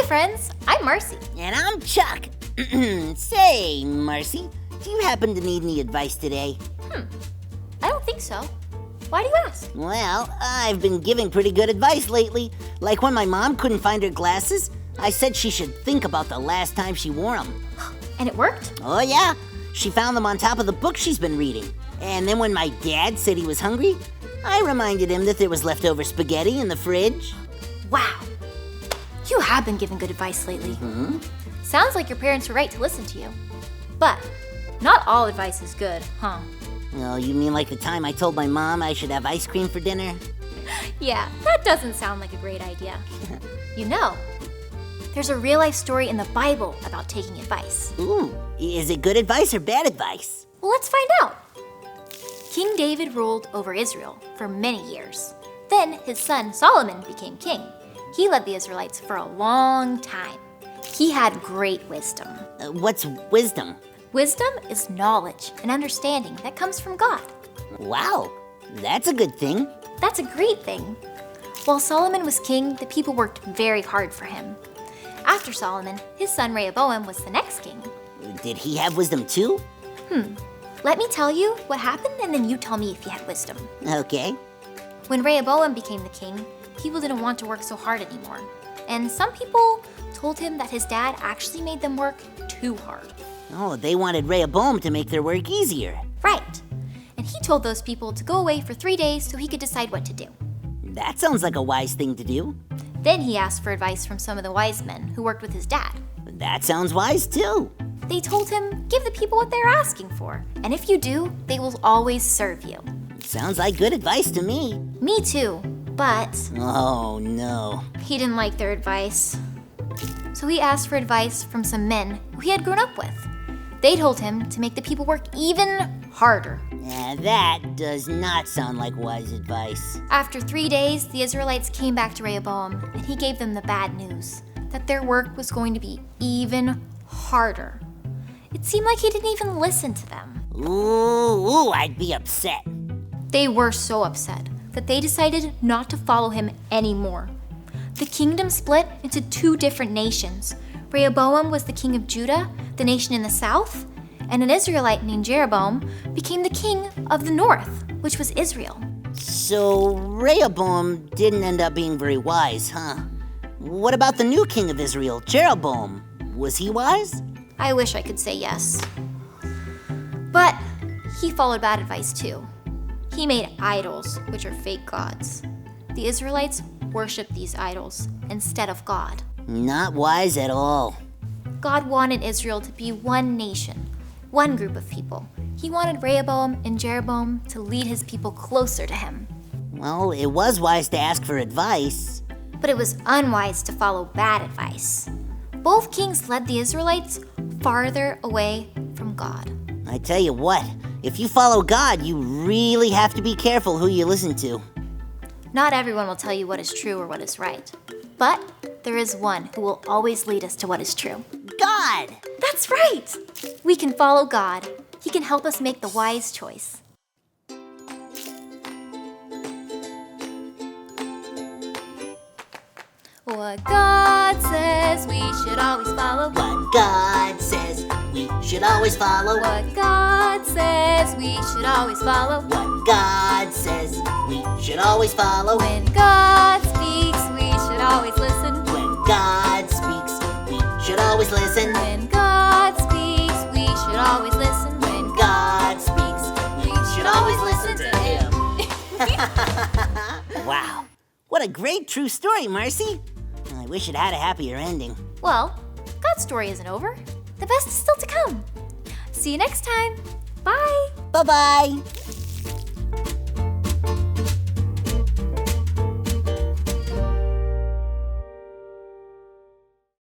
friends. I'm Marcy. And I'm Chuck. Say, Marcy, do you happen to need any advice today? I don't think so. Why do you ask? Well, I've been giving pretty good advice lately. Like when my mom couldn't find her glasses, I said she should think about the last time she wore them. And it worked? Oh yeah, she found them on top of the book she's been reading. And then when my dad said he was hungry, I reminded him that there was leftover spaghetti in the fridge. Wow. You have been giving good advice lately. Sounds like your parents were right to listen to you. But not all advice is good, huh? Oh, you mean like the time I told my mom I should have ice cream for dinner? Yeah, that doesn't sound like a great idea. You know, there's a real-life story in the Bible about taking advice. Ooh, is it good advice or bad advice? Well, let's find out. King David ruled over Israel for many years. Then his son Solomon became king. He led the Israelites for a long time. He had great wisdom. What's wisdom? Wisdom is knowledge and understanding that comes from God. Wow, that's a good thing. That's a great thing. While Solomon was king, the people worked very hard for him. After Solomon, his son Rehoboam was the next king. Did he have wisdom too? Let me tell you what happened, and then you tell me if he had wisdom. Okay. When Rehoboam became the king, people didn't want to work so hard anymore. And some people told him that his dad actually made them work too hard. Oh, they wanted Rehoboam to make their work easier. Right. And he told those people to go away for 3 days so he could decide what to do. That sounds like a wise thing to do. Then he asked for advice from some of the wise men who worked with his dad. That sounds wise too. They told him, give the people what they're asking for. And if you do, they will always serve you. Sounds like good advice to me. Me too, but Oh no. he didn't like their advice. So he asked for advice from some men who he had grown up with. They told him to make the people work even harder. That does not sound like wise advice. After 3 days, the Israelites came back to Rehoboam, and he gave them the bad news, that their work was going to be even harder. It seemed like he didn't even listen to them. Ooh, I'd be upset. They were so upset that they decided not to follow him anymore. The kingdom split into 2 different nations. Rehoboam was the king of Judah, the nation in the south, and an Israelite named Jeroboam became the king of the north, which was Israel. So Rehoboam didn't end up being very wise, huh? What about the new king of Israel, Jeroboam? Was he wise? I wish I could say yes. But he followed bad advice too. He made idols, which are fake gods. The Israelites worshiped these idols instead of God. Not wise at all. God wanted Israel to be one nation, one group of people. He wanted Rehoboam and Jeroboam to lead his people closer to him. Well, it was wise to ask for advice. But it was unwise to follow bad advice. Both kings led the Israelites farther away from God. I tell you what, if you follow God, you really have to be careful who you listen to. Not everyone will tell you what is true or what is right. But there is one who will always lead us to what is true. God! That's right! We can follow God. He can help us make the wise choice. What God says we should always follow. What God says we should always follow. What God says we should always follow. What God says we should always follow. When God speaks, we should always listen. When God speaks, we should always listen. When God speaks, we should always listen. When God speaks, we should always listen to Him. Wow, what a great true story, Marcy. I wish it had a happier ending. Well, God's story isn't over. The best is still to come. See you next time. Bye. Bye-bye.